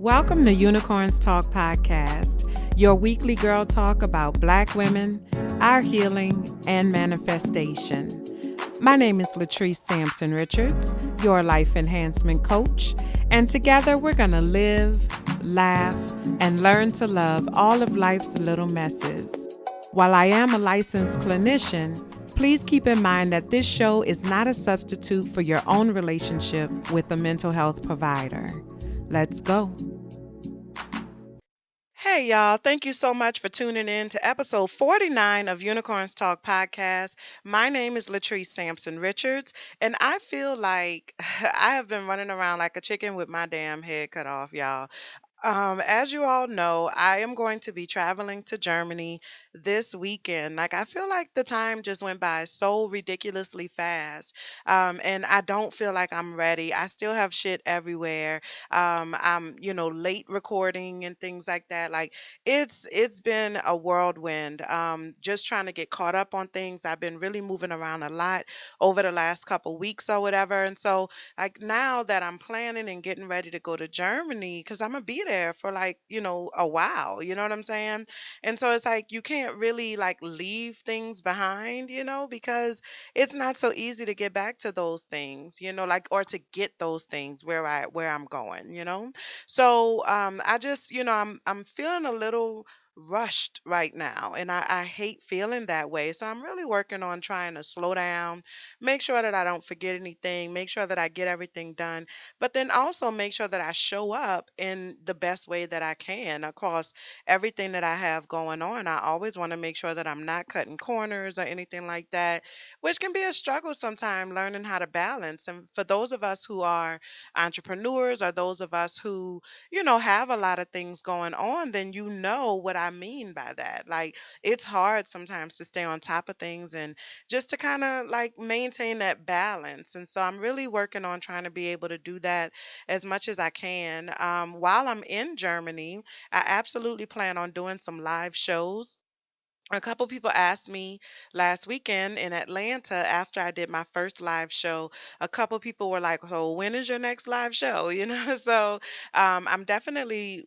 Welcome to Unicorns Talk Podcast, your weekly girl talk about Black women, our healing, and manifestation. My name is Latrice Sampson Richards, your life enhancement coach, and together we're going to live, laugh, and learn to love all of life's little messes. While I am a licensed clinician, please keep in mind that this show is not a substitute for your own relationship with a mental health provider. Let's go. Hey, y'all. Thank you so much for tuning in to episode 49 of Unicorns Talk Podcast. My name is Latrice Sampson Richards, and I feel like I have been running around like a chicken with my damn head cut off, y'all. As you all know, I am going to be traveling to Germany this weekend. Like, I feel like the time just went by so ridiculously fast. And I don't feel like I'm ready. I still have shit everywhere. I'm late recording and things like that. Like, it's been a whirlwind. Just trying to get caught up on things. I've been really moving around a lot over the last couple weeks or whatever. And so like now that I'm planning and getting ready to go to Germany, because I'm gonna be there for like, a while, you know what I'm saying? And so it's like you can't really like leave things behind, because it's not so easy to get back to those things, like or to get those things where I'm going, So I just, I'm feeling a little rushed right now and I hate feeling that way. So I'm really working on trying to slow down, make sure that I don't forget anything, make sure that I get everything done, but then also make sure that I show up in the best way that I can across everything that I have going on. I always want to make sure that I'm not cutting corners or anything like that, which can be a struggle sometimes learning how to balance. And for those of us who are entrepreneurs or those of us who, have a lot of things going on, then you know what I mean by that. Like it's hard sometimes to stay on top of things and just to kind of like maintain that balance. And so I'm really working on trying to be able to do that as much as I can. While I'm in Germany, I absolutely plan on doing some live shows. A couple people asked me last weekend in Atlanta after I did my first live show. A couple people were like, "So when is your next live show?" So I'm definitely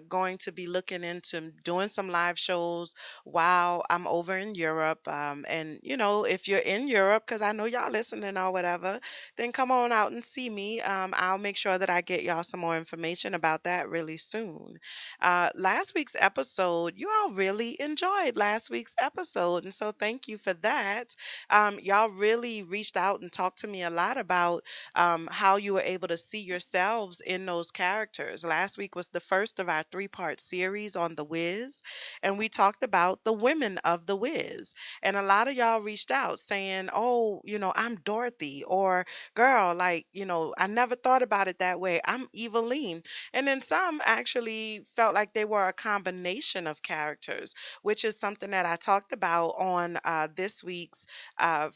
going to be looking into doing some live shows while I'm over in Europe. And if you're in Europe, because I know y'all listening or whatever, then come on out and see me. I'll make sure that I get y'all some more information about that really soon. Last week's episode, you all really enjoyed last week's episode. And so thank you for that. Y'all really reached out and talked to me a lot about how you were able to see yourselves in those characters. Last week was the first of our three-part series on The Wiz, and we talked about the women of The Wiz. And a lot of y'all reached out saying, oh, I'm Dorothy, or girl, like, I never thought about it that way. I'm Eveline. And then some actually felt like they were a combination of characters, which is something that I talked about on this week's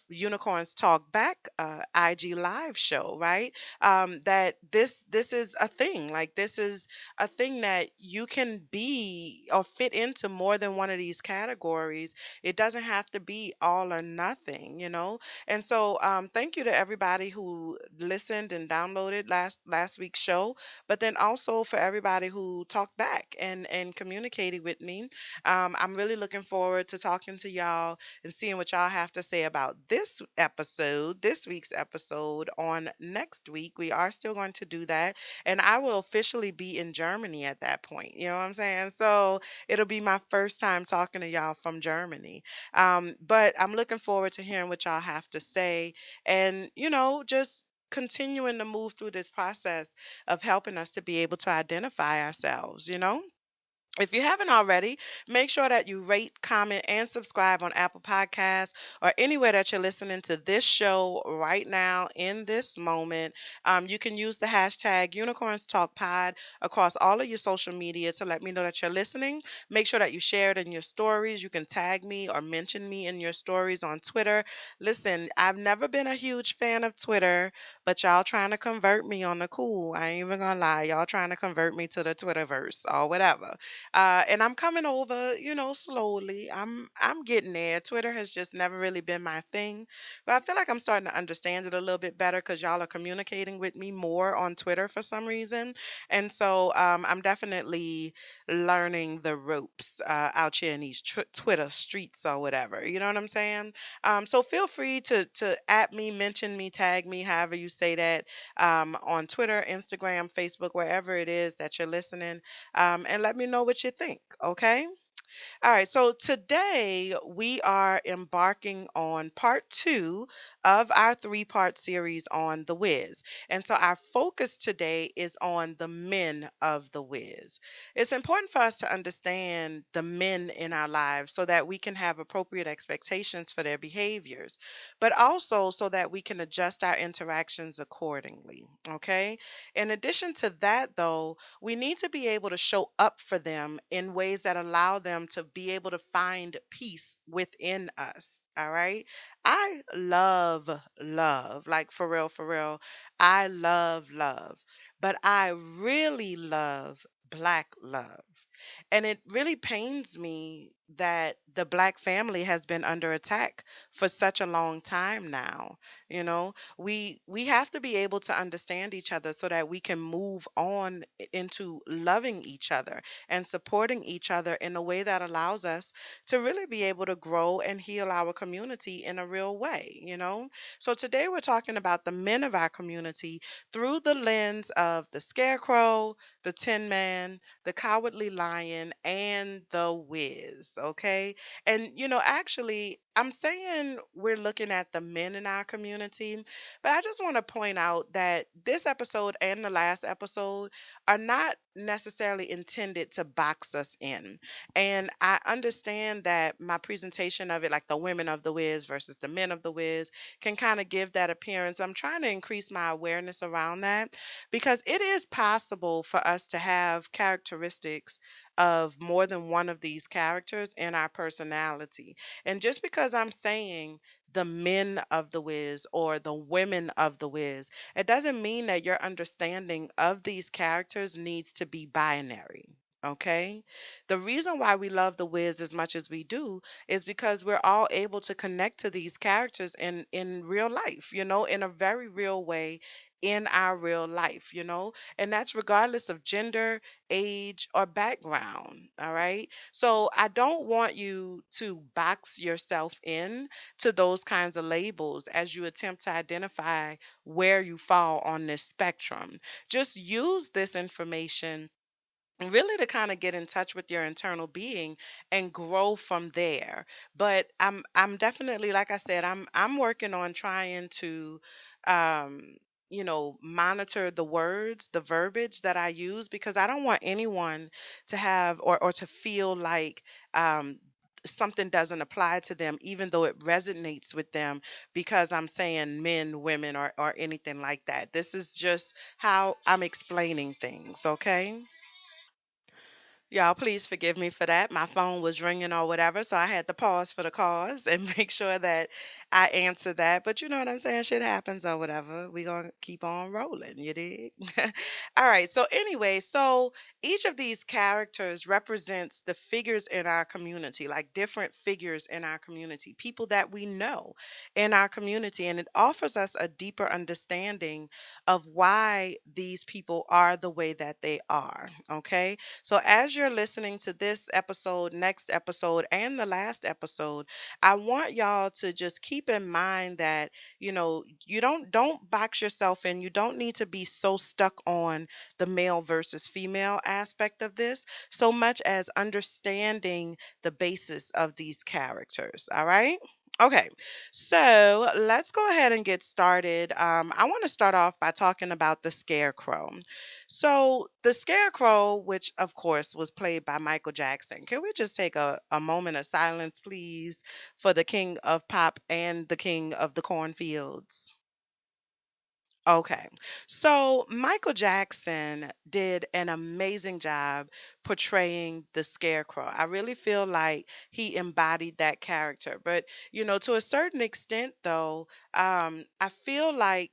Unicorns Talk Back IG live show, right? That this is a thing. Like this is a thing that you can be or fit into more than one of these categories. It doesn't have to be all or nothing. And so thank you to everybody who listened and downloaded last week's show, but then also for everybody who talked back and communicated with me. I'm really looking forward to talking to y'all and seeing what y'all have to say about this week's episode on next week. We are still going to do that, and I will officially be in Germany at that point. You know what I'm saying? So it'll be my first time talking to y'all from Germany. But I'm looking forward to hearing what y'all have to say and, just continuing to move through this process of helping us to be able to identify ourselves. If you haven't already, make sure that you rate, comment, and subscribe on Apple Podcasts or anywhere that you're listening to this show right now in this moment. You can use the hashtag Unicorns Talk Pod across all of your social media to let me know that you're listening. Make sure that you share it in your stories. You can tag me or mention me in your stories on Twitter. Listen, I've never been a huge fan of Twitter, but y'all trying to convert me on the cool. I ain't even gonna lie. Y'all trying to convert me to the Twitterverse or whatever. And I'm coming over, slowly. I'm getting there. Twitter has just never really been my thing, but I feel like I'm starting to understand it a little bit better because y'all are communicating with me more on Twitter for some reason, and so I'm definitely learning the ropes out here in these Twitter streets or whatever. You know what I'm saying? So feel free to at me, mention me, tag me, however you say that, on Twitter, Instagram, Facebook, wherever it is that you're listening, and let me know what you think. Okay. All right, so today we are embarking on part two of our three-part series on The Wiz. And so our focus today is on the men of The Wiz. It's important for us to understand the men in our lives so that we can have appropriate expectations for their behaviors, but also so that we can adjust our interactions accordingly. Okay? In addition to that, though, we need to be able to show up for them in ways that allow them to be able to find peace within us. All right. I love love, like for real, for real. I love love, but I really love black love. And it really pains me that the black family has been under attack for such a long time now. We have to be able to understand each other so that we can move on into loving each other and supporting each other in a way that allows us to really be able to grow and heal our community in a real way. So today we're talking about the men of our community through the lens of the scarecrow, the tin man, the cowardly lion, and the whiz. Okay. And, actually, I'm saying we're looking at the men in our community, but I just want to point out that this episode and the last episode are not necessarily intended to box us in. And I understand that my presentation of it, like the women of the whiz versus the men of the whiz, can kind of give that appearance. I'm trying to increase my awareness around that because it is possible for us to have characteristics of more than one of these characters in our personality. And just because I'm saying the men of the whiz or the women of the whiz, it doesn't mean that your understanding of these characters needs to be binary. Okay? The reason why we love the whiz as much as we do is because we're all able to connect to these characters in real life, in a very real way in our real life. And that's regardless of gender, age, or background. All right. So I don't want you to box yourself in to those kinds of labels as you attempt to identify where you fall on this spectrum. Just use this information really to kind of get in touch with your internal being and grow from there. But I'm definitely, like I said, I'm working on trying to um monitor the words, the verbiage that I use, because I don't want anyone to have or to feel like something doesn't apply to them even though it resonates with them because I'm saying men, women, or anything like that. This is just how I'm explaining things, okay? Y'all, please forgive me for that. My phone was ringing or whatever, so I had to pause for the cause and make sure that I answer that. But you know what I'm saying? Shit happens or whatever. We gonna keep on rolling, you dig? All right. So anyway, so each of these characters represents the figures in our community, like different figures in our community, people that we know in our community, and it offers us a deeper understanding of why these people are the way that they are. Okay. So, as you're listening to this episode, next episode, and the last episode, I want y'all to just keep in mind that you don't box yourself in. You don't need to be so stuck on the male versus female aspect of this, so much as understanding the basis of these characters. All right. Okay, so let's go ahead and get started. I want to start off by talking about the Scarecrow. So the Scarecrow, which of course was played by Michael Jackson, can we just take a moment of silence, please, for the king of pop and the king of the cornfields? Okay. So Michael Jackson did an amazing job portraying the Scarecrow. I really feel like he embodied that character. But, to a certain extent, though, I feel like,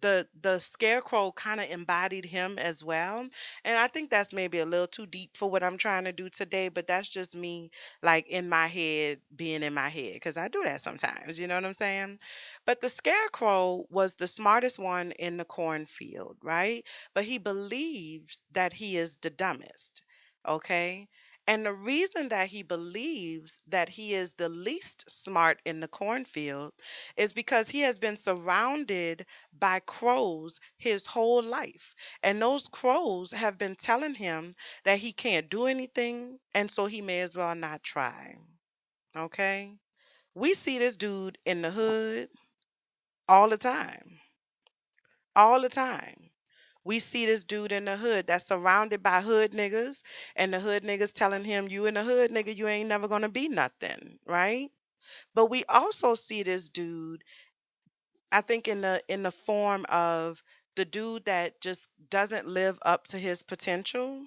the scarecrow kind of embodied him as well. And I think that's maybe a little too deep for what I'm trying to do today, but that's just me, like, in my head, being in my head, because I do that sometimes, you know what I'm saying? But the scarecrow was the smartest one in the cornfield, right? But he believes that he is the dumbest. Okay. And the reason that he believes that he is the least smart in the cornfield is because he has been surrounded by crows his whole life. And those crows have been telling him that he can't do anything, and so he may as well not try. Okay? We see this dude in the hood all the time. All the time. We see this dude in the hood that's surrounded by hood niggas, and the hood niggas telling him, "You in the hood, nigga, you ain't never gonna be nothing," right? But we also see this dude, I think, in the form of the dude that just doesn't live up to his potential,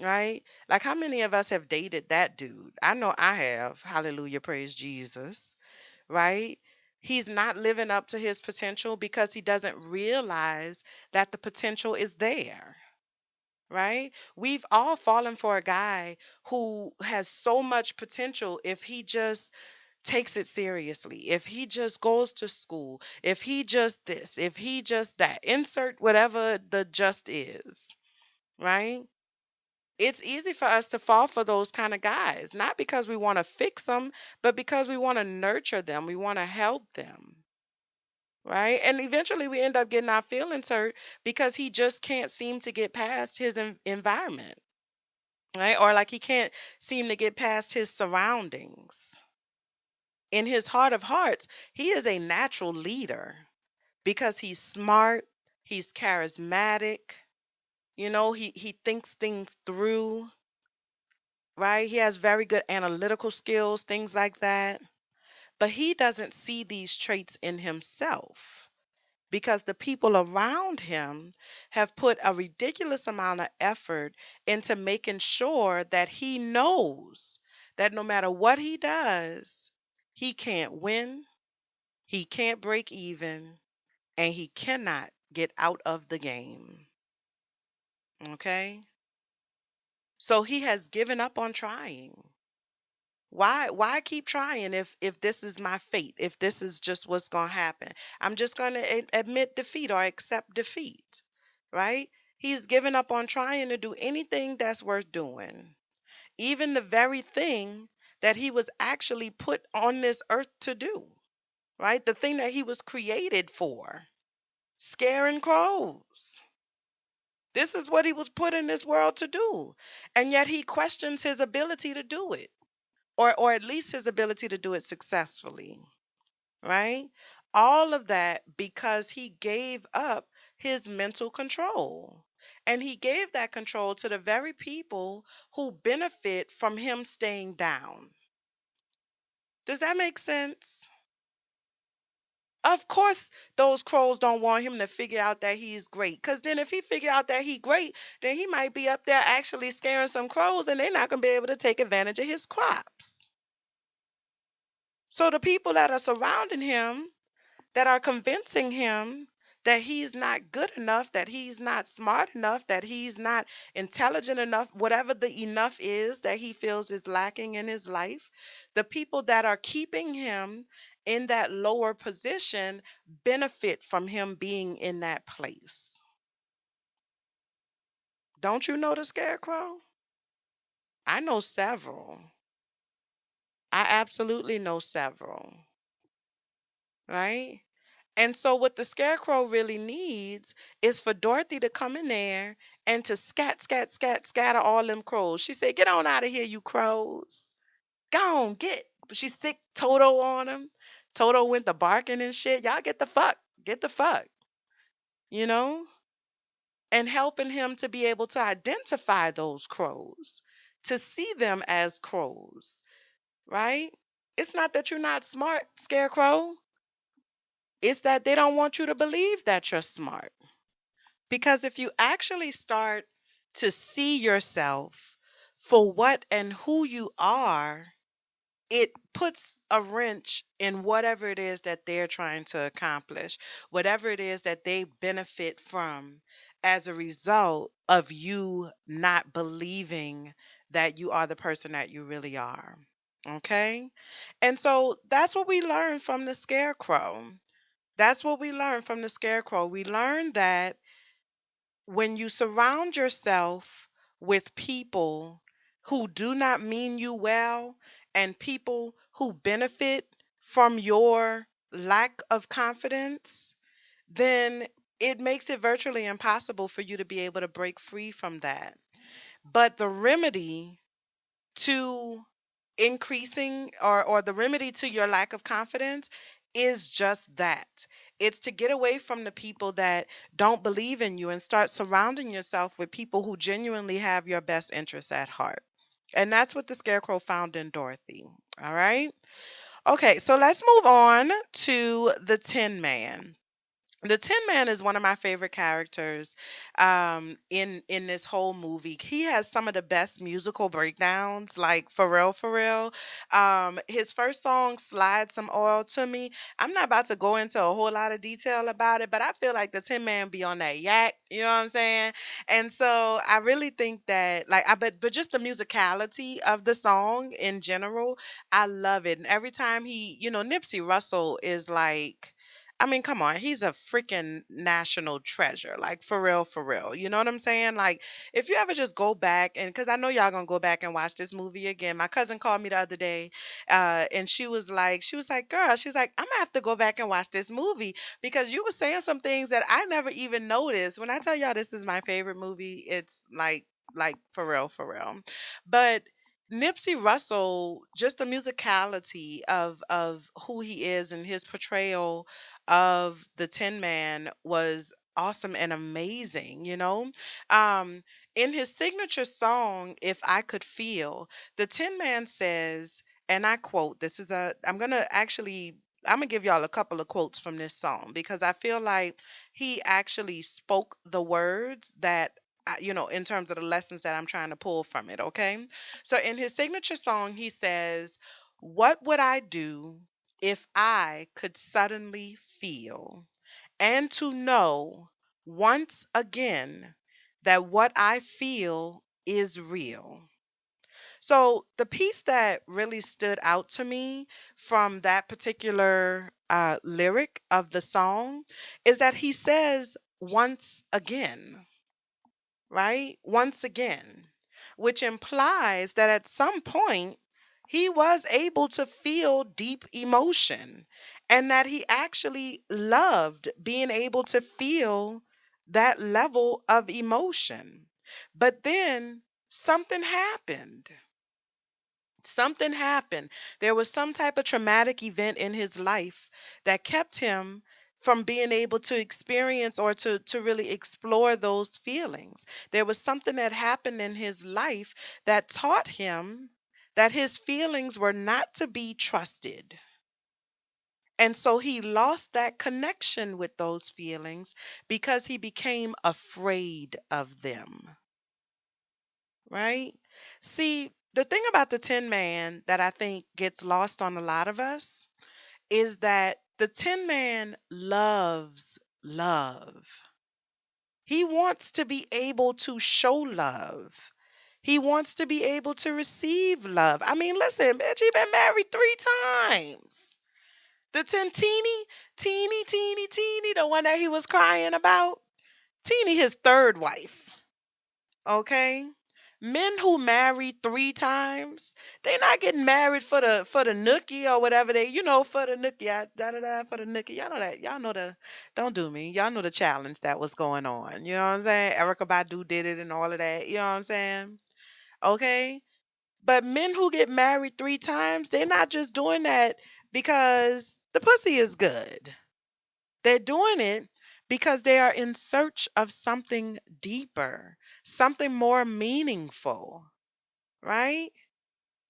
right? Like, how many of us have dated that dude? I know I have. Hallelujah, praise Jesus, right? He's not living up to his potential because he doesn't realize that the potential is there, right? We've all fallen for a guy who has so much potential if he just takes it seriously, if he just goes to school, if he just this, if he just that, insert whatever the just is, right? It's easy for us to fall for those kind of guys, not because we want to fix them, but because we want to nurture them, we want to help them, right? And eventually we end up getting our feelings hurt because he just can't seem to get past his environment, right? Or like he can't seem to get past his surroundings. In his heart of hearts, he is a natural leader because he's smart, he's charismatic, he thinks things through, right? He has very good analytical skills, things like that. But he doesn't see these traits in himself because the people around him have put a ridiculous amount of effort into making sure that he knows that no matter what he does, he can't win, he can't break even, and he cannot get out of the game. Okay? So he has given up on trying. Why keep trying if this is my fate, if this is just what's going to happen? I'm just going to admit defeat or accept defeat, right? He's given up on trying to do anything that's worth doing. Even the very thing that he was actually put on this earth to do, right? The thing that he was created for, scaring crows. This is what he was put in this world to do. And yet he questions his ability to do it, or at least his ability to do it successfully, right? All of that because he gave up his mental control. And he gave that control to the very people who benefit from him staying down. Does that make sense? Of course, those crows don't want him to figure out that he's great. Because then, if he figure out that he's great, then he might be up there actually scaring some crows, and they're not going to be able to take advantage of his crops. So the people that are surrounding him, that are convincing him that he's not good enough, that he's not smart enough, that he's not intelligent enough, whatever the enough is that he feels is lacking in his life, the people that are keeping him in that lower position benefit from him being in that place. Don't you know the scarecrow? I know several. I absolutely know several, right? And so what the scarecrow really needs is for Dorothy to come in there and to scatter all them crows. She said, "Get on out of here, you crows. Go on, get." But she sick Toto on him. Toto went to barking and shit. Y'all get the fuck, you know? And helping him to be able to identify those crows, to see them as crows, right? It's not that you're not smart, scarecrow. It's that they don't want you to believe that you're smart. Because if you actually start to see yourself for what and who you are, it puts a wrench in whatever it is that they're trying to accomplish, whatever it is that they benefit from as a result of you not believing that you are the person that you really are. Okay? And so that's what we learned from the scarecrow. That's what we learned from the scarecrow. We learned that when you surround yourself with people who do not mean you well and people who benefit from your lack of confidence, then it makes it virtually impossible for you to be able to break free from that. But the remedy to increasing or the remedy to your lack of confidence is just that. It's to get away from the people that don't believe in you and start surrounding yourself with people who genuinely have your best interests at heart. And that's what the scarecrow found in Dorothy. All right. Okay, so let's move on to the Tin Man. The Tin Man is one of my favorite characters in this whole movie. He has some of the best musical breakdowns, like for real, for real. His first song, "Slide Some Oil to Me." I'm not about to go into a whole lot of detail about it, but I feel like the Tin Man be on that yak. You know what I'm saying? And so I really think that, like, but just the musicality of the song in general, I love it. And every time Nipsey Russell is like, I mean, come on, he's a freaking national treasure, like for real, for real. You know what I'm saying? Like, if you ever just go back and because I know y'all gonna go back and watch this movie again. My cousin called me the other day, and she was like, girl, she's like, I'm gonna have to go back and watch this movie because you were saying some things that I never even noticed. When I tell y'all this is my favorite movie, it's like for real, for real. But Nipsey Russell, just the musicality of who he is and his portrayal of the Tin Man was awesome and amazing, you know? Um, in his signature song, If I Could Feel, the Tin Man says, and I quote, I'm gonna give y'all a couple of quotes from this song because I feel like he actually spoke the words that in terms of the lessons that I'm trying to pull from it, okay? So in his signature song, he says, "What would I do if I could suddenly feel and to know once again that what I feel is real?" So the piece that really stood out to me from that particular lyric of the song is that he says once again, right? Once again, which implies that at some point he was able to feel deep emotion and that he actually loved being able to feel that level of emotion. But then something happened. Something happened. There was some type of traumatic event in his life that kept him from being able to experience or to really explore those feelings. There was something that happened in his life that taught him that his feelings were not to be trusted. And so he lost that connection with those feelings because he became afraid of them, right? See, the thing about the Tin Man that I think gets lost on a lot of us is that the Tin Man loves love. He wants to be able to show love. He wants to be able to receive love. I mean, listen, bitch, he been married 3 times. The teeny, the one that he was crying about, Teeny, his third wife. Okay? Men who marry 3 times, they not getting married for the nookie or whatever for the nookie, da da da for the nookie. Y'all know that. Y'all know the don't do me. Y'all know the challenge that was going on. You know what I'm saying? Erica Badu did it and all of that. You know what I'm saying? Okay? But men who get married 3 times, they're not just doing that because the pussy is good. They're doing it because they are in search of something deeper, something more meaningful, right?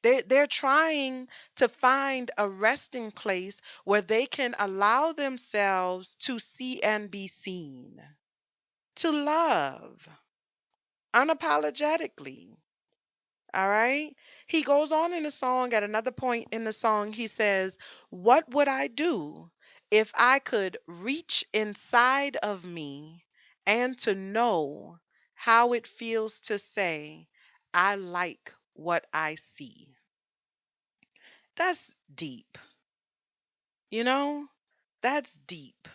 They're trying to find a resting place where they can allow themselves to see and be seen, to love unapologetically. All right. He goes on in the song, at another point in the song, he says, "What would I do if I could reach inside of me and to know how it feels to say, I like what I see?" That's deep. You know, that's deep.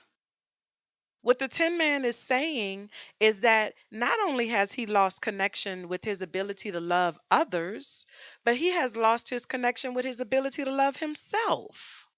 What the Tin Man is saying is that not only has he lost connection with his ability to love others, but he has lost his connection with his ability to love himself,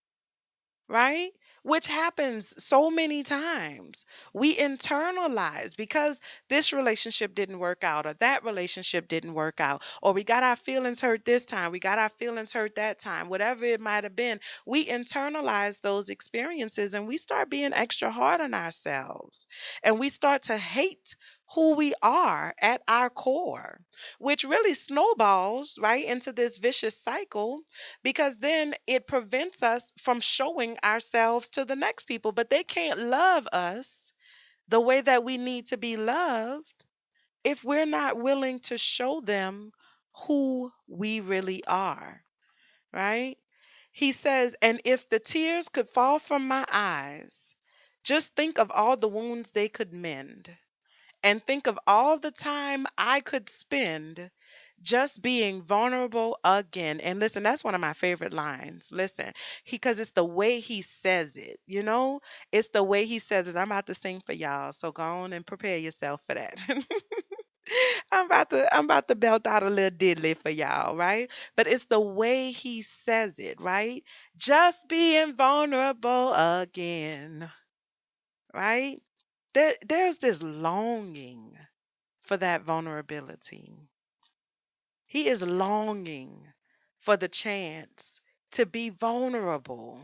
right? Which happens so many times. We internalize because this relationship didn't work out, or that relationship didn't work out, or we got our feelings hurt this time, we got our feelings hurt that time, whatever it might have been. We internalize those experiences and we start being extra hard on ourselves. And we start to hate who we are at our core, which really snowballs right into this vicious cycle because then it prevents us from showing ourselves to the next people. But they can't love us the way that we need to be loved if we're not willing to show them who we really are, right? He says, "And if the tears could fall from my eyes, just think of all the wounds they could mend, and think of all the time I could spend just being vulnerable again." And listen, that's one of my favorite lines. Listen, because it's the way he says it, you know? It's the way he says it. I'm about to sing for y'all, so go on and prepare yourself for that. I'm about to belt out a little diddly for y'all, right? But it's the way he says it, right? Just being vulnerable again, right? There's this longing for that vulnerability. He is longing for the chance to be vulnerable.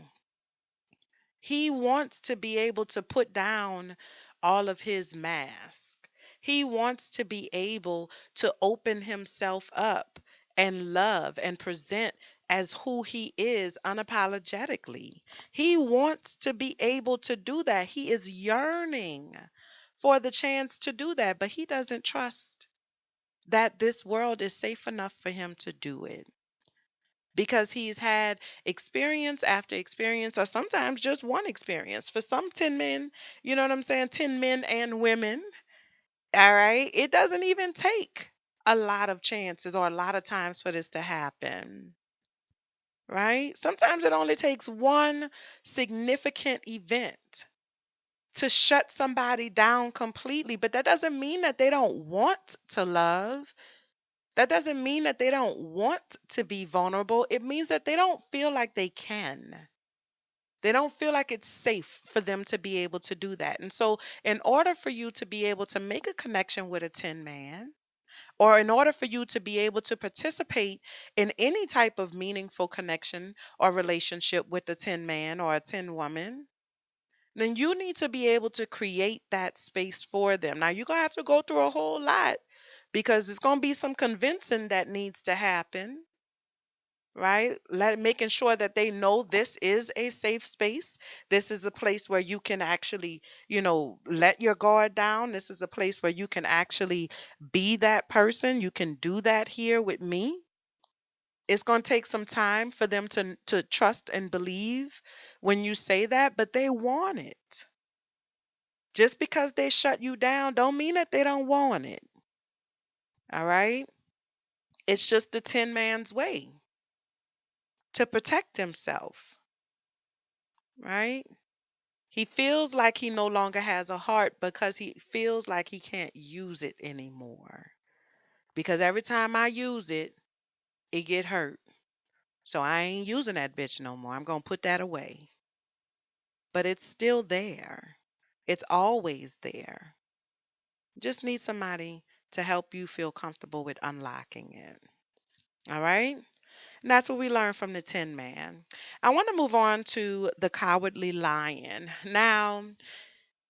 He wants to be able to put down all of his mask. He wants to be able to open himself up and love and present as who he is unapologetically. He wants to be able to do that. He is yearning for the chance to do that, but he doesn't trust that this world is safe enough for him to do it because he's had experience after experience, or sometimes just one experience. For some 10 men, you know what I'm saying? 10 men and women, all right? It doesn't even take a lot of chances or a lot of times for this to happen, right? Sometimes it only takes one significant event to shut somebody down completely, but that doesn't mean that they don't want to love. That doesn't mean that they don't want to be vulnerable. It means that they don't feel like they can. They don't feel like it's safe for them to be able to do that. And so, in order for you to be able to make a connection with a Tin Man, or in order for you to be able to participate in any type of meaningful connection or relationship with a Tin Man or a Tin Woman, then you need to be able to create that space for them. Now, you're going to have to go through a whole lot because it's going to be some convincing that needs to happen, right? Making sure that they know this is a safe space. This is a place where you can actually, let your guard down. This is a place where you can actually be that person. You can do that here with me. It's going to take some time for them to trust and believe when you say that, but they want it. Just because they shut you down don't mean that they don't want it. All right? It's just the Tin Man's way to protect himself, right? He feels like he no longer has a heart because he feels like he can't use it anymore. Because every time I use it, it get hurt. So I ain't using that bitch no more. I'm going to put that away. But it's still there. It's always there. Just need somebody to help you feel comfortable with unlocking it. All right? And that's what we learned from the Tin Man. I want to move on to the Cowardly Lion. Now,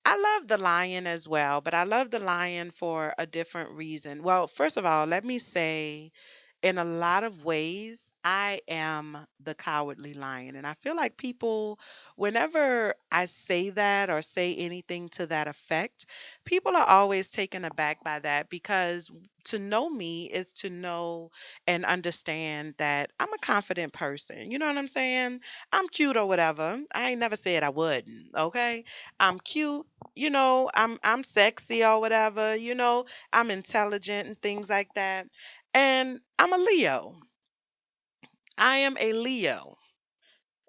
I love the lion as well, but I love the lion for a different reason. Well, first of all, let me say in a lot of ways, I am the cowardly lion. And I feel like people, whenever I say that or say anything to that effect, people are always taken aback by that because to know me is to know and understand that I'm a confident person. You know what I'm saying? I'm cute or whatever. I ain't never said I wouldn't, okay? I'm cute, I'm sexy or whatever, I'm intelligent and things like that. And I'm a Leo. I am a Leo.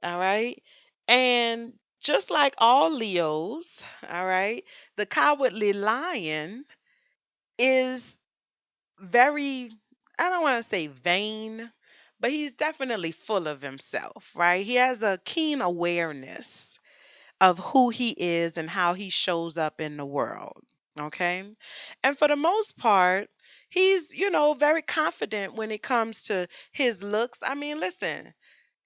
All right. And just like all Leos, all right, the cowardly lion is very, I don't want to say vain, but he's definitely full of himself, right? He has a keen awareness of who he is and how he shows up in the world. Okay. And for the most part, he's, very confident when it comes to his looks. I mean, listen,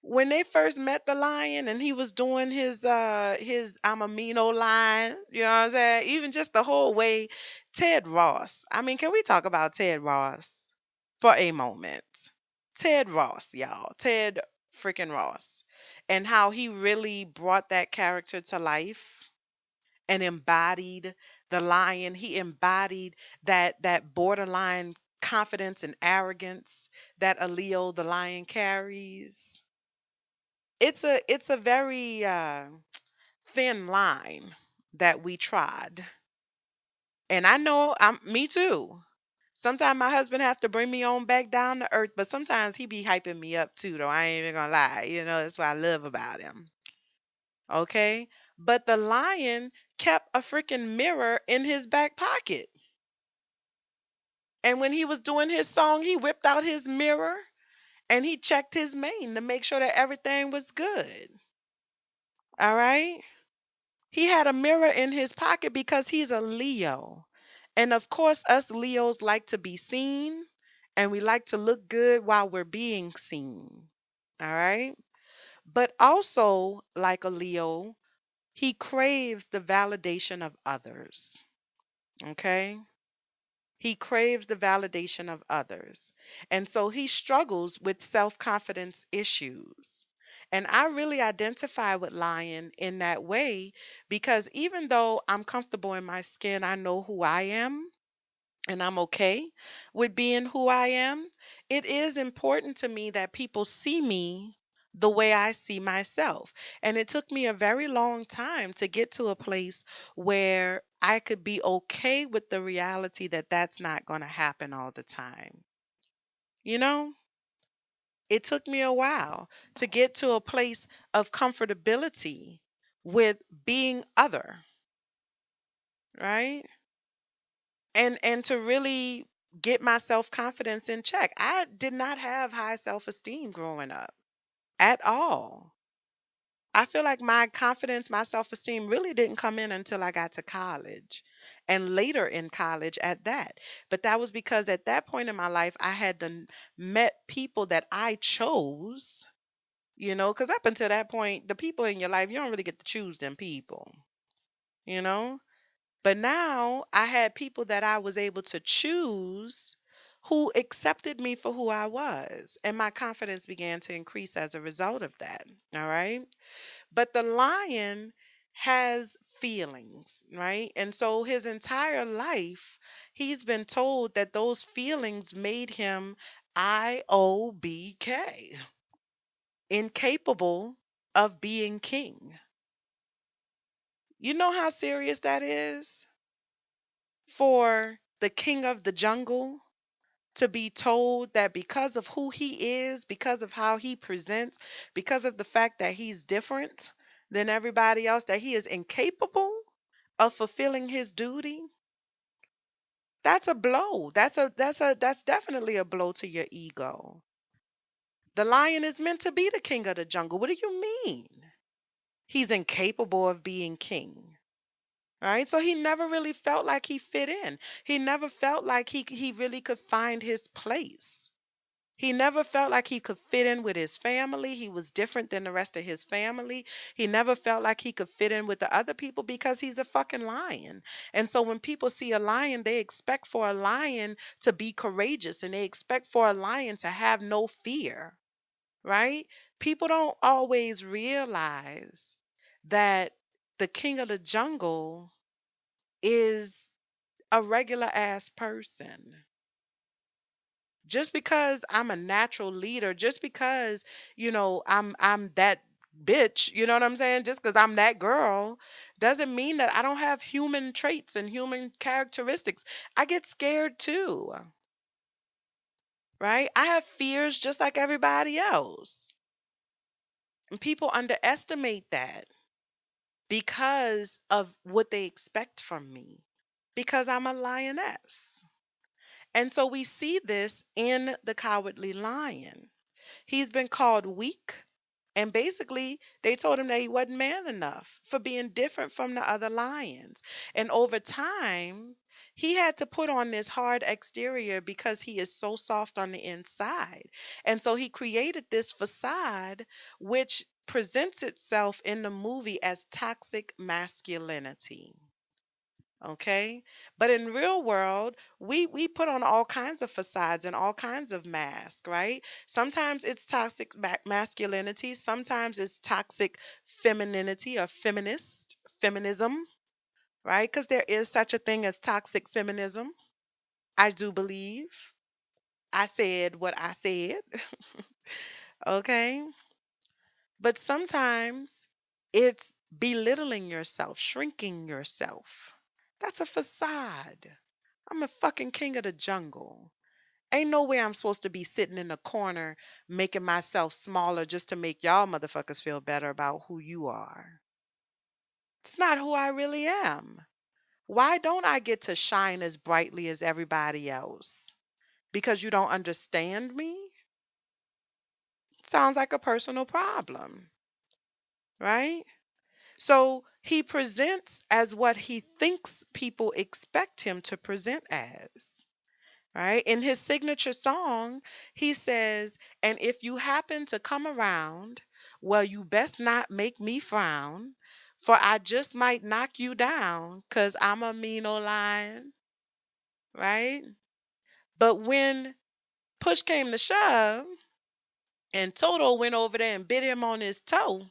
when they first met the lion and he was doing his I'm a mean old lion, you know what I'm saying? Even just the whole way, Ted Ross. I mean, can we talk about Ted Ross for a moment? Ted Ross, y'all. Ted freaking Ross. And how he really brought that character to life and embodied the lion. He embodied that borderline confidence and arrogance that a Leo the lion carries. It's a very thin line that we trod. And I know I'm me too. Sometimes my husband have to bring me on back down to earth, but sometimes he be hyping me up too, though. I ain't even gonna lie. That's what I love about him. Okay? But the lion kept a freaking mirror in his back pocket. And when he was doing his song, he whipped out his mirror and he checked his mane to make sure that everything was good. All right? He had a mirror in his pocket because he's a Leo. And of course, us Leos like to be seen and we like to look good while we're being seen. All right? But also, like a Leo, he craves the validation of others. Okay? He craves the validation of others. And so he struggles with self confidence issues. And I really identify with Lion in that way because even though I'm comfortable in my skin, I know who I am and I'm okay with being who I am. It is important to me that people see me the way I see myself. And it took me a very long time to get to a place where I could be okay with the reality that that's not going to happen all the time. You know, it took me a while to get to a place of comfortability with being other, right? And to really get my self-confidence in check. I did not have high self-esteem growing up at all. I feel like my confidence, my self-esteem really didn't come in until I got to college and later in college at that. But that was because at that point in my life I had done met people that I chose, because up until that point, the people in your life, you don't really get to choose them people, you know? But now I had people that I was able to choose who accepted me for who I was. And my confidence began to increase as a result of that. All right. But the lion has feelings, right? And so his entire life, he's been told that those feelings made him IOBK, incapable of being king. You know how serious that is? For the king of the jungle to be told that because of who he is, because of how he presents, because of the fact that he's different than everybody else, that he is incapable of fulfilling his duty, that's a blow. That's definitely a blow to your ego. The lion is meant to be the king of the jungle. What do you mean? He's incapable of being king. Right? So he never really felt like he fit in. He never felt like he really could find his place. He never felt like he could fit in with his family. He was different than the rest of his family. He never felt like he could fit in with the other people because he's a fucking lion. And so when people see a lion, they expect for a lion to be courageous and they expect for a lion to have no fear, right? People don't always realize that the king of the jungle is a regular ass person. Just because I'm a natural leader, just because, I'm that bitch, you know what I'm saying? Just because I'm that girl doesn't mean that I don't have human traits and human characteristics. I get scared too, right? I have fears just like everybody else. And people underestimate that because of what they expect from me, because I'm a lioness. And so we see this in the Cowardly Lion. He's been called weak, and basically they told him that he wasn't man enough for being different from the other lions. And over time, he had to put on this hard exterior because he is so soft on the inside. And so he created this facade which presents itself in the movie as toxic masculinity. Okay, but in real world, we put on all kinds of facades and all kinds of masks, right? Sometimes it's toxic masculinity, sometimes it's toxic femininity or feminism, right? Because there is such a thing as toxic feminism. I do believe I said what I said. Okay, but sometimes it's belittling yourself, shrinking yourself. That's a facade. I'm a fucking king of the jungle. Ain't no way I'm supposed to be sitting in a corner making myself smaller just to make y'all motherfuckers feel better about who you are. It's not who I really am. Why don't I get to shine as brightly as everybody else? Because you don't understand me? Sounds like a personal problem, right? So he presents as what he thinks people expect him to present as. Right? In his signature song, he says, "And if you happen to come around, well, you best not make me frown, for I just might knock you down, 'cause I'm a mean old lion." Right? But when push came to shove and Toto went over there and bit him on his toe,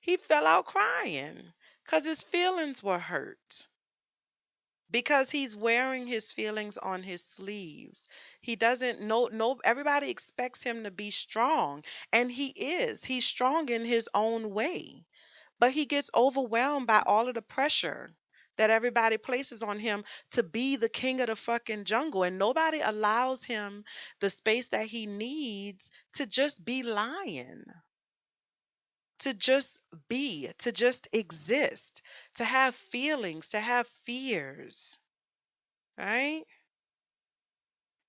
he fell out crying 'cause his feelings were hurt. Because he's wearing his feelings on his sleeves. He doesn't know, no, everybody expects him to be strong, and he is. He's strong in his own way. But he gets overwhelmed by all of the pressure that everybody places on him to be the king of the fucking jungle, and nobody allows him the space that he needs to just be lion, to just be, to just exist, to have feelings, to have fears, right?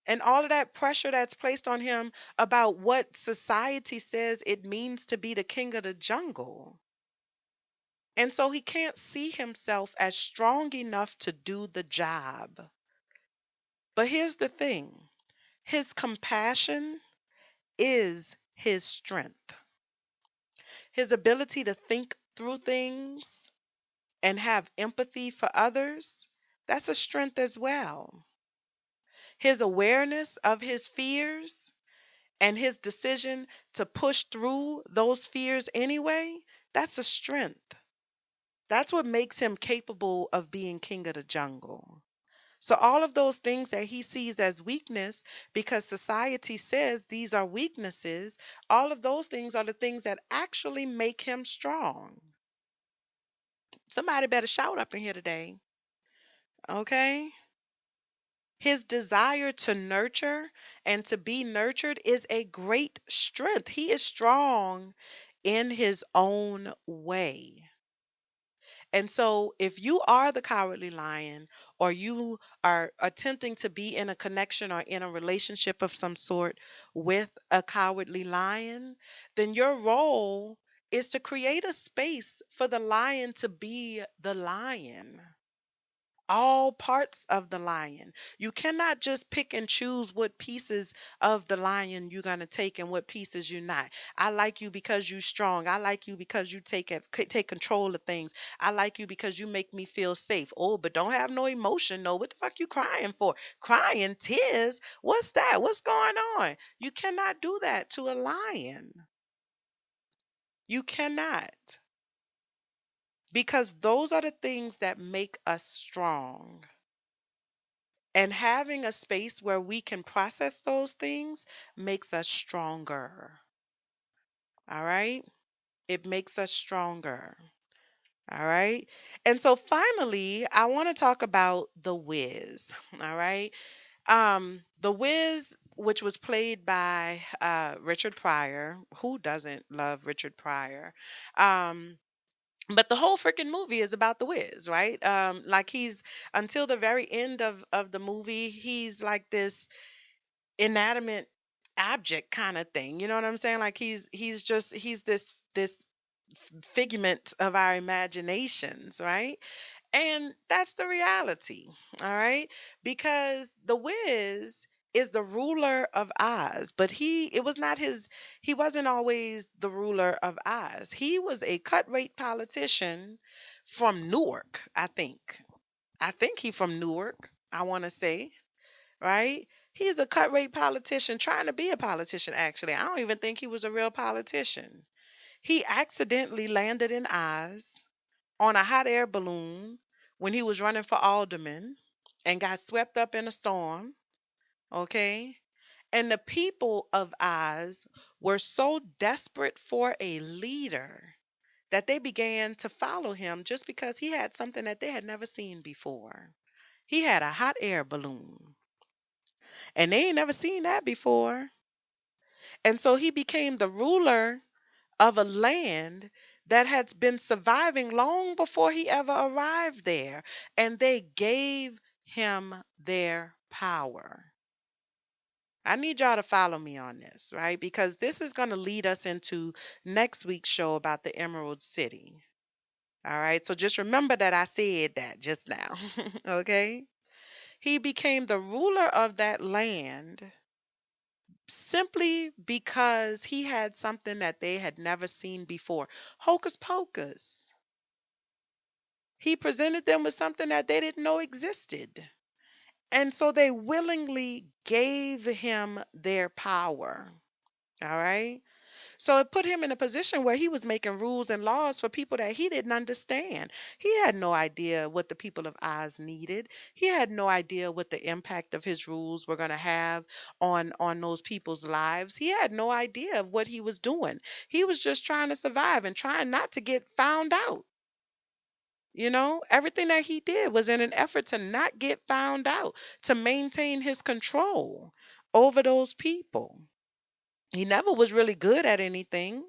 And all of that pressure that's placed on him about what society says it means to be the king of the jungle. And so he can't see himself as strong enough to do the job. But here's the thing, his compassion is his strength. His ability to think through things and have empathy for others, that's a strength as well. His awareness of his fears and his decision to push through those fears anyway, that's a strength. That's what makes him capable of being king of the jungle. So, all of those things that he sees as weakness, because society says these are weaknesses, all of those things are the things that actually make him strong. Somebody better shout up in here today, okay? His desire to nurture and to be nurtured is a great strength. He is strong in his own way. And so, if you are the cowardly lion, or you are attempting to be in a connection or in a relationship of some sort with a cowardly lion, then your role is to create a space for the lion to be the lion. All parts of the lion. You cannot just pick and choose what pieces of the lion you're going to take and what pieces you're not. I like you because you're strong. I like you because you take control of things. I like you because you make me feel safe. Oh, but don't have no emotion. No, what the fuck you crying for? Crying tears? What's that? What's going on? You cannot do that to a lion. You cannot. Because those are the things that make us strong. And having a space where we can process those things makes us stronger. All right? It makes us stronger. All right? And so finally, I want to talk about The Wiz. All right? The Wiz, which was played by Richard Pryor. Who doesn't love Richard Pryor? Um, but the whole freaking movie is about the Wiz, right? Like he's until the very end of the movie, he's like this inanimate object kind of thing. You know what I'm saying? Like he's this figment of our imaginations, right? And that's the reality, all right? Because the Wiz is the ruler of Oz, but it was not his he wasn't always the ruler of Oz. He was a cut rate politician from Newark, I think. I think he from Newark, I want to say, right? He's a cut rate politician trying to be a politician, actually. I don't even think he was a real politician. He accidentally landed in Oz on a hot air balloon when he was running for alderman and got swept up in a storm. Okay. And the people of Oz were so desperate for a leader that they began to follow him just because he had something that they had never seen before. He had a hot air balloon. And they ain't never seen that before. And so he became the ruler of a land that had been surviving long before he ever arrived there. And they gave him their power. I need y'all to follow me on this, right? Because this is going to lead us into next week's show about the Emerald City. All right. So just remember that I said that just now. Okay. He became the ruler of that land simply because he had something that they had never seen before. Hocus pocus. He presented them with something that they didn't know existed. And so they willingly gave him their power. All right. So it put him in a position where he was making rules and laws for people that he didn't understand. He had no idea what the people of Oz needed. He had no idea what the impact of his rules were going to have on those people's lives. He had no idea of what he was doing. He was just trying to survive and trying not to get found out. Everything that he did was in an effort to not get found out, to maintain his control over those people. He never was really good at anything.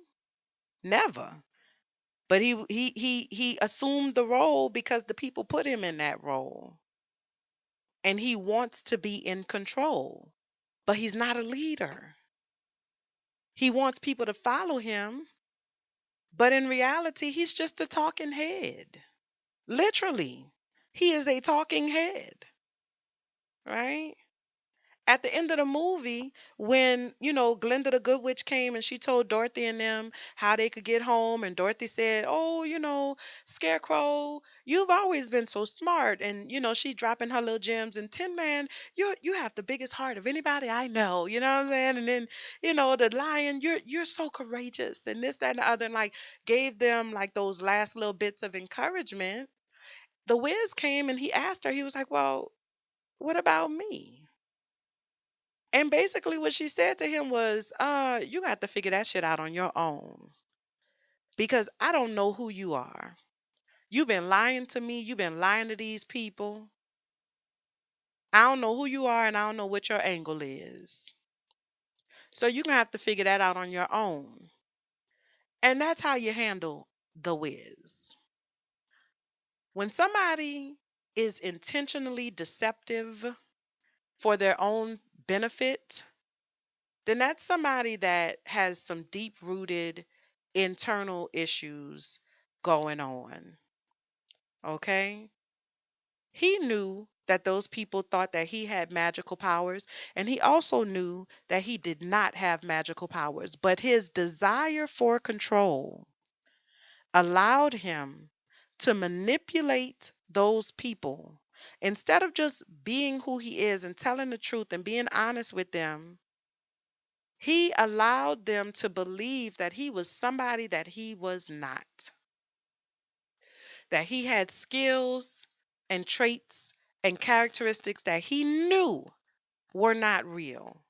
Never. But he assumed the role because the people put him in that role. And he wants to be in control. But he's not a leader. He wants people to follow him, but in reality, he's just a talking head. Literally. He is a talking head, right? At the end of the movie, when Glinda the Good Witch came and she told Dorothy and them how they could get home, and Dorothy said, "Oh, Scarecrow, you've always been so smart," and she dropping her little gems, and Tin Man, you have the biggest heart of anybody I know, you know what I'm saying? And then the Lion, you're so courageous, and this, that, and the other, and like gave them like those last little bits of encouragement. The Wiz came and he asked her, he was like, "Well, what about me?" And basically what she said to him was, you got to figure that shit out on your own. Because I don't know who you are. You've been lying to me. You've been lying to these people. I don't know who you are and I don't know what your angle is. So you're going to have to figure that out on your own. And that's how you handle the Wiz. When somebody is intentionally deceptive for their own benefit, then that's somebody that has some deep rooted internal issues going on. Okay? He knew that those people thought that he had magical powers, and he also knew that he did not have magical powers. But his desire for control allowed him to manipulate those people. Instead of just being who he is and telling the truth and being honest with them, he allowed them to believe that he was somebody that he was not, that he had skills and traits and characteristics that he knew were not real,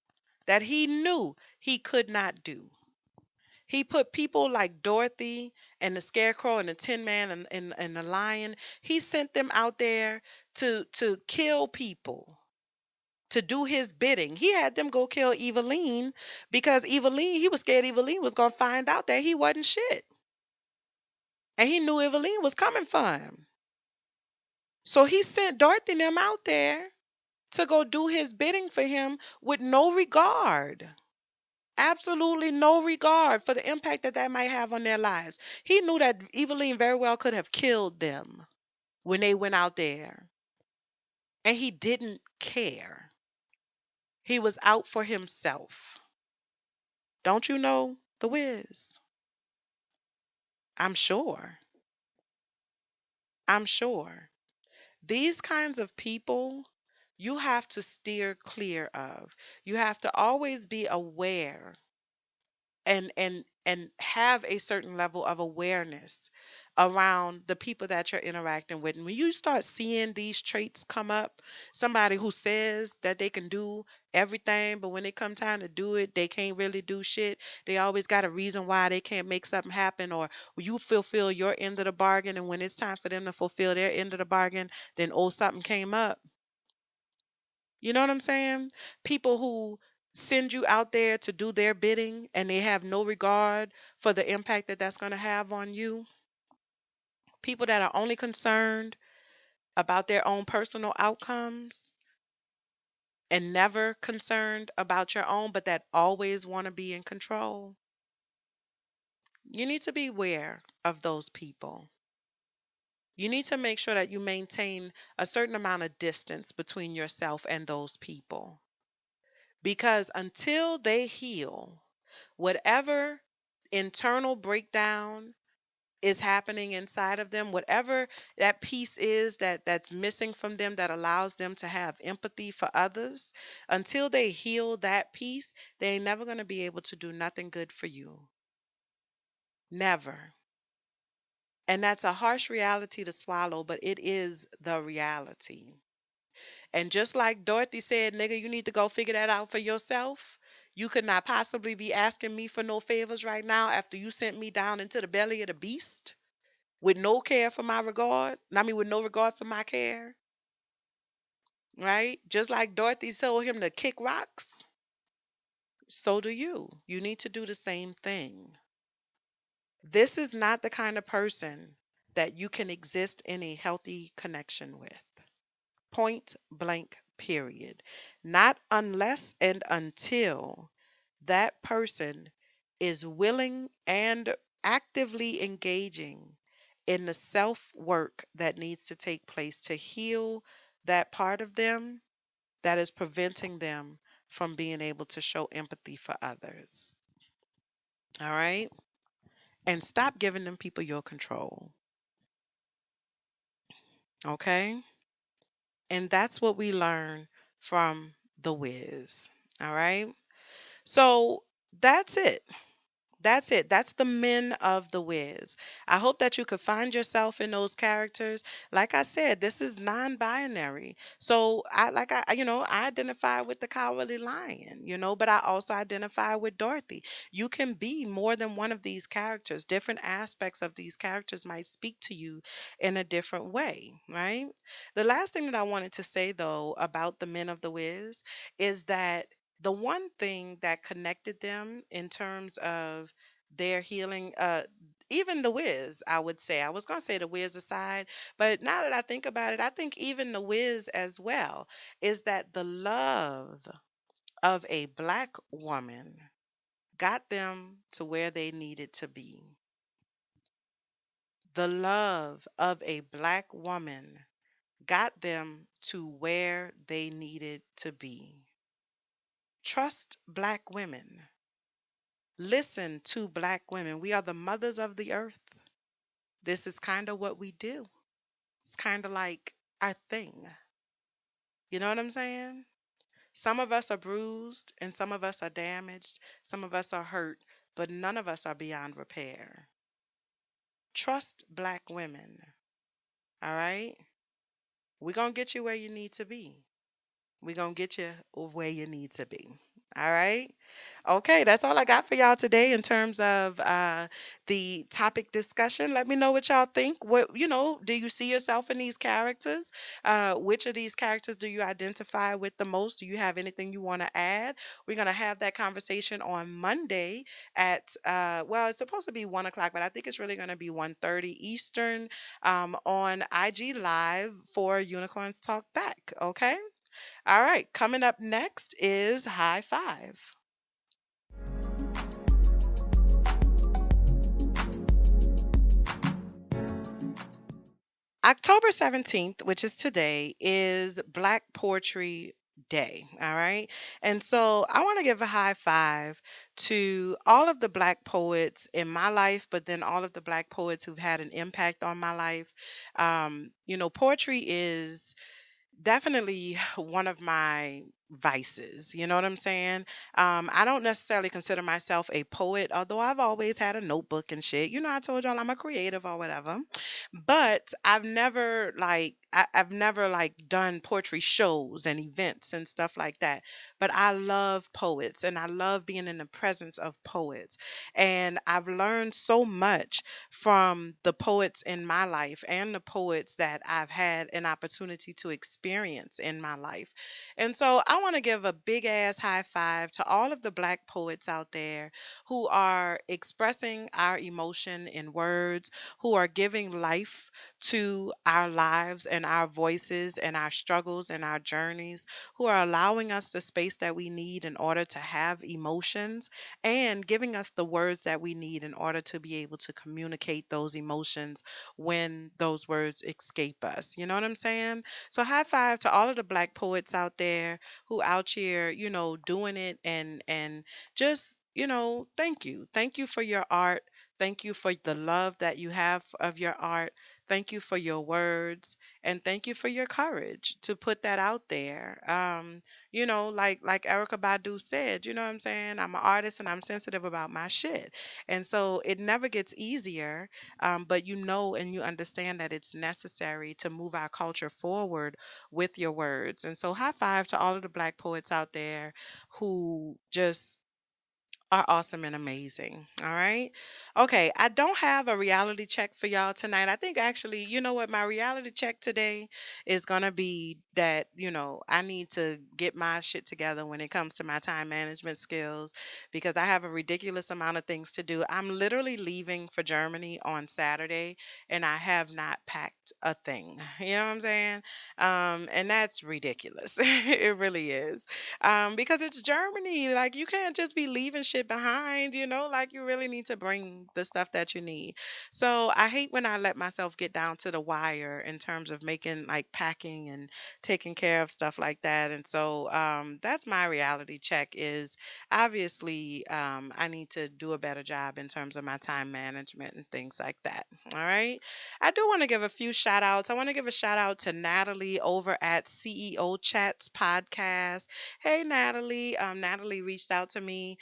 that he knew he could not do. He put people like Dorothy and the Scarecrow and the Tin Man and the Lion, he sent them out there to kill people, to do his bidding. He had them go kill Eveline because Eveline, he was scared Eveline was going to find out that he wasn't shit. And he knew Eveline was coming for him. So he sent Dorothy and them out there to go do his bidding for him with no regard. Absolutely no regard for the impact that that might have on their lives. He knew that Eveline very well could have killed them when they went out there. And he didn't care. He was out for himself. Don't you know the Wiz? I'm sure. I'm sure. These kinds of people you have to steer clear of. You have to always be aware and have a certain level of awareness around the people that you're interacting with. And when you start seeing these traits come up, somebody who says that they can do everything, but when it come time to do it, they can't really do shit. They always got a reason why they can't make something happen, or you fulfill your end of the bargain, and when it's time for them to fulfill their end of the bargain, then oh, something came up. You know what I'm saying? People who send you out there to do their bidding and they have no regard for the impact that that's going to have on you. People that are only concerned about their own personal outcomes and never concerned about your own, but that always want to be in control. You need to be aware of those people. You need to make sure that you maintain a certain amount of distance between yourself and those people. Because until they heal, whatever internal breakdown is happening inside of them, whatever that piece is that's missing from them that allows them to have empathy for others, until they heal that piece, they ain't never going to be able to do nothing good for you. Never. And that's a harsh reality to swallow, but it is the reality. And just like Dorothy said, nigga, you need to go figure that out for yourself. You could not possibly be asking me for no favors right now after you sent me down into the belly of the beast with no care for my regard. I mean, with no regard for my care, right? Just like Dorothy told him to kick rocks, so do you. You need to do the same thing. This is not the kind of person that you can exist in a healthy connection with. Point blank, period. Not unless and until that person is willing and actively engaging in the self work that needs to take place to heal that part of them that is preventing them from being able to show empathy for others. All right? And stop giving them people your control. Okay? And that's what we learn from The Wiz. All right? So that's it. That's it. That's the Men of the Wiz. I hope that you could find yourself in those characters. Like I said, this is non-binary. So I identify with the Cowardly Lion, but I also identify with Dorothy. You can be more than one of these characters. Different aspects of these characters might speak to you in a different way, right? The last thing that I wanted to say though about the Men of the Wiz is that the one thing that connected them in terms of their healing, even the Wiz, I would say. I was going to say the Wiz aside, but now that I think about it, I think even the Wiz as well is that the love of a black woman got them to where they needed to be. The love of a black woman got them to where they needed to be. Trust Black women. Listen to Black women. We are the mothers of the earth. This is kind of what we do. It's kind of like our thing. You know what I'm saying? Some of us are bruised and some of us are damaged. Some of us are hurt, but none of us are beyond repair. Trust Black women. All right? We're going to get you where you need to be. We're going to get you where you need to be. All right. Okay, that's all I got for y'all today in terms of the topic discussion. Let me know what y'all think. Do you see yourself in these characters? Which of these characters do you identify with the most? Do you have anything you want to add? We're going to have that conversation on Monday at, well, it's supposed to be 1 o'clock, but I think it's really going to be 1:30 Eastern on IG Live for Unicorns Talk Back. Okay? All right, coming up next is High Five. October 17th, which is today, is Black Poetry Day. All right. And so I want to give a high five to all of the Black poets in my life, but then all of the Black poets who've had an impact on my life. Poetry is definitely one of my vices. You know what I'm saying? I don't necessarily consider myself a poet, although I've always had a notebook and shit. I told y'all I'm a creative or whatever. But I've never like done poetry shows and events and stuff like that. But I love poets and I love being in the presence of poets. And I've learned so much from the poets in my life and the poets that I've had an opportunity to experience in my life. And so I want to give a big ass high five to all of the Black poets out there who are expressing our emotion in words, who are giving life to our lives and our voices and our struggles and our journeys, who are allowing us the space that we need in order to have emotions and giving us the words that we need in order to be able to communicate those emotions when those words escape us. You know what I'm saying? So high five to all of the Black poets out there who out here, doing it and just, thank you. Thank you for your art. Thank you for the love that you have of your art. Thank you for your words and thank you for your courage to put that out there. Like Erica Badu said, you know what I'm saying? I'm an artist and I'm sensitive about my shit. And so it never gets easier, but you know and you understand that it's necessary to move our culture forward with your words. And so high five to all of the Black poets out there who just are awesome and amazing. All right. Okay. I don't have a reality check for y'all tonight. I think actually, you know what? My reality check today is going to be that, I need to get my shit together when it comes to my time management skills because I have a ridiculous amount of things to do. I'm literally leaving for Germany on Saturday and I have not packed a thing. You know what I'm saying? And that's ridiculous. It really is because it's Germany. Like you can't just be leaving shit behind, like you really need to bring the stuff that you need. So I hate when I let myself get down to the wire in terms of making like packing and taking care of stuff like that. And so that's my reality check is obviously I need to do a better job in terms of my time management and things like that. All right. I do want to give a few shout outs. I want to give a shout out to Natalie over at CEO Chats Podcast. Hey, Natalie. Natalie reached out to me.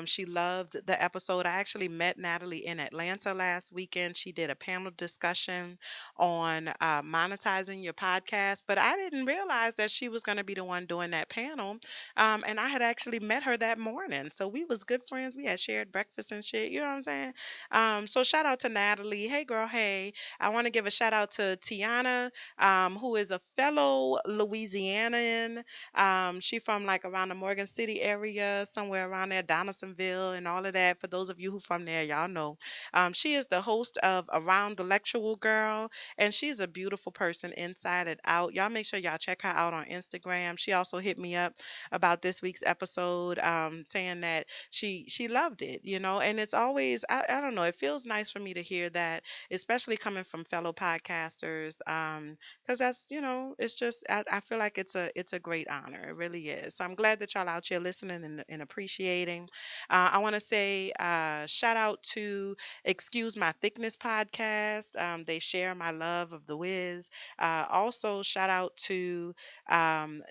She loved the episode. I actually met Natalie in Atlanta last weekend. She did a panel discussion on monetizing your podcast, but I didn't realize that she was going to be the one doing that panel. And I had actually met her that morning. So we was good friends. We had shared breakfast and shit. You know what I'm saying? So shout out to Natalie. Hey, girl. Hey. I want to give a shout out to Tiana, who is a fellow Louisianian. She from like around the Morgan City area, somewhere around there, Donna Johnsonville and all of that. For those of you who from there, y'all know. She is the host of Around the Lectual Girl, and she's a beautiful person inside and out. Y'all make sure y'all check her out on Instagram. She also hit me up about this week's episode, saying that she loved it, and it's always I don't know, it feels nice for me to hear that, especially coming from fellow podcasters, because that's, it's just I feel like it's a great honor. It really is. So I'm glad that y'all out here listening and appreciating. I want to say shout out to Excuse My Thickness podcast. They share my love of The Wiz. Also, shout out to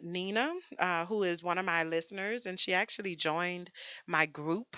Nina, who is one of my listeners, and she actually joined my group,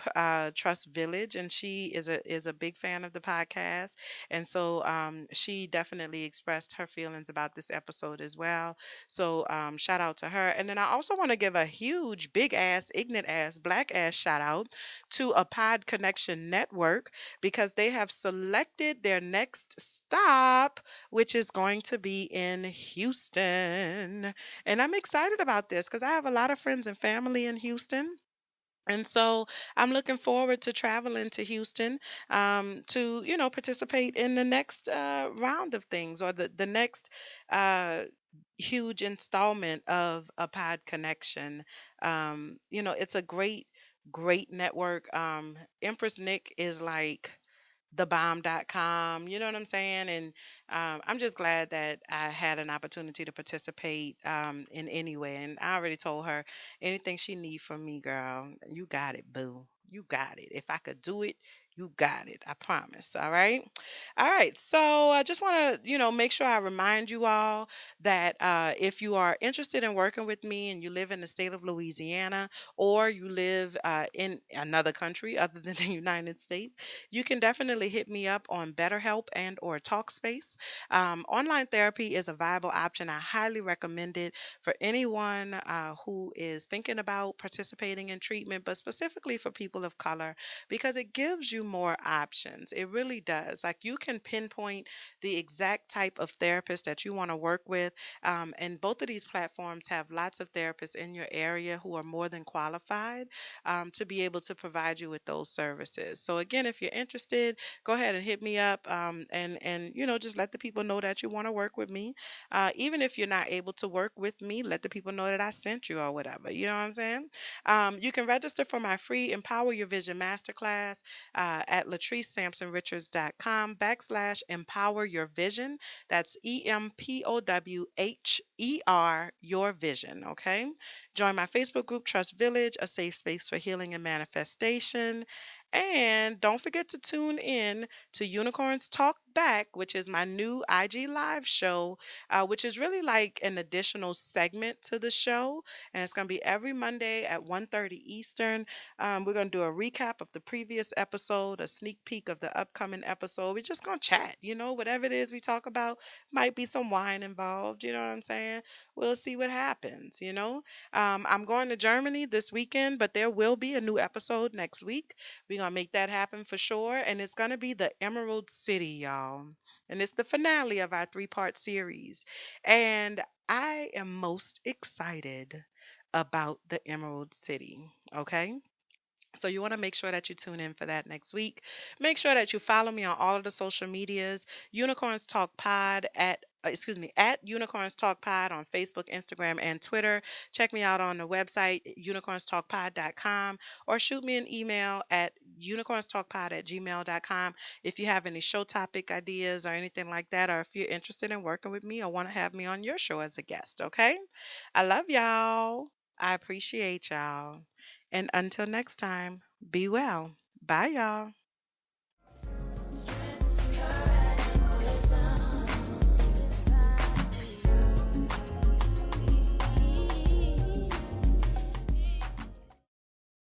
Trust Village, and she is a big fan of the podcast, and so she definitely expressed her feelings about this episode as well. So shout out to her, and then I also want to give a huge, big ass, ignorant ass, black ass shout out to a Pod Connection Network because they have selected their next stop, which is going to be in Houston. And I'm excited about this because I have a lot of friends and family in Houston. And so I'm looking forward to traveling to Houston, to, participate in the next round of things, or the next uh, huge installment of a Pod Connection. It's a great, great network. Empress Nick is like thebomb.com, you know what I'm saying? And I'm just glad that I had an opportunity to participate in any way. And I already told her anything she need from me, girl, you got it, boo. You got it. If I could do it, you got it. I promise. All right. All right. So I just want to, make sure I remind you all that if you are interested in working with me and you live in the state of Louisiana, or you live in another country other than the United States, you can definitely hit me up on BetterHelp and or TalkSpace. Online therapy is a viable option. I highly recommend it for anyone who is thinking about participating in treatment, but specifically for people of color, because it gives you more options. It really does. Like, you can pinpoint the exact type of therapist that you want to work with. And both of these platforms have lots of therapists in your area who are more than qualified to be able to provide you with those services. So again, if you're interested, go ahead and hit me up, and just let the people know that you want to work with me. Even if you're not able to work with me, let the people know that I sent you or whatever. You know what I'm saying? You can register for my free Empower Your Vision Masterclass at latricesampsonrichards.com/empower your vision. That's EMPOWHER, your vision. Okay. Join my Facebook group, Trust Village, a safe space for healing and manifestation. And don't forget to tune in to Unicorns Talk Back, which is my new IG live show, which is really like an additional segment to the show. And it's going to be every Monday at 1:30 Eastern. We're going to do a recap of the previous episode, a sneak peek of the upcoming episode. We're just going to chat, whatever it is we talk about. Might be some wine involved, you know what I'm saying? We'll see what happens, I'm going to Germany this weekend, but there will be a new episode next week. We're going to make that happen for sure. And it's going to be the Emerald City, y'all. And it's the finale of our three-part series. And I am most excited about the Emerald City. Okay. So you want to make sure that you tune in for that next week. Make sure that you follow me on all of the social medias. Unicorns Talk Pod at Unicorns Talk Pod on Facebook, Instagram, and Twitter. Check me out on the website unicornstalkpod.com, or shoot me an email at unicornstalkpod@gmail.com if you have any show topic ideas or anything like that, or if you're interested in working with me or want to have me on your show as a guest. Okay. I love y'all. I appreciate y'all. And until next time, be well. Bye, y'all.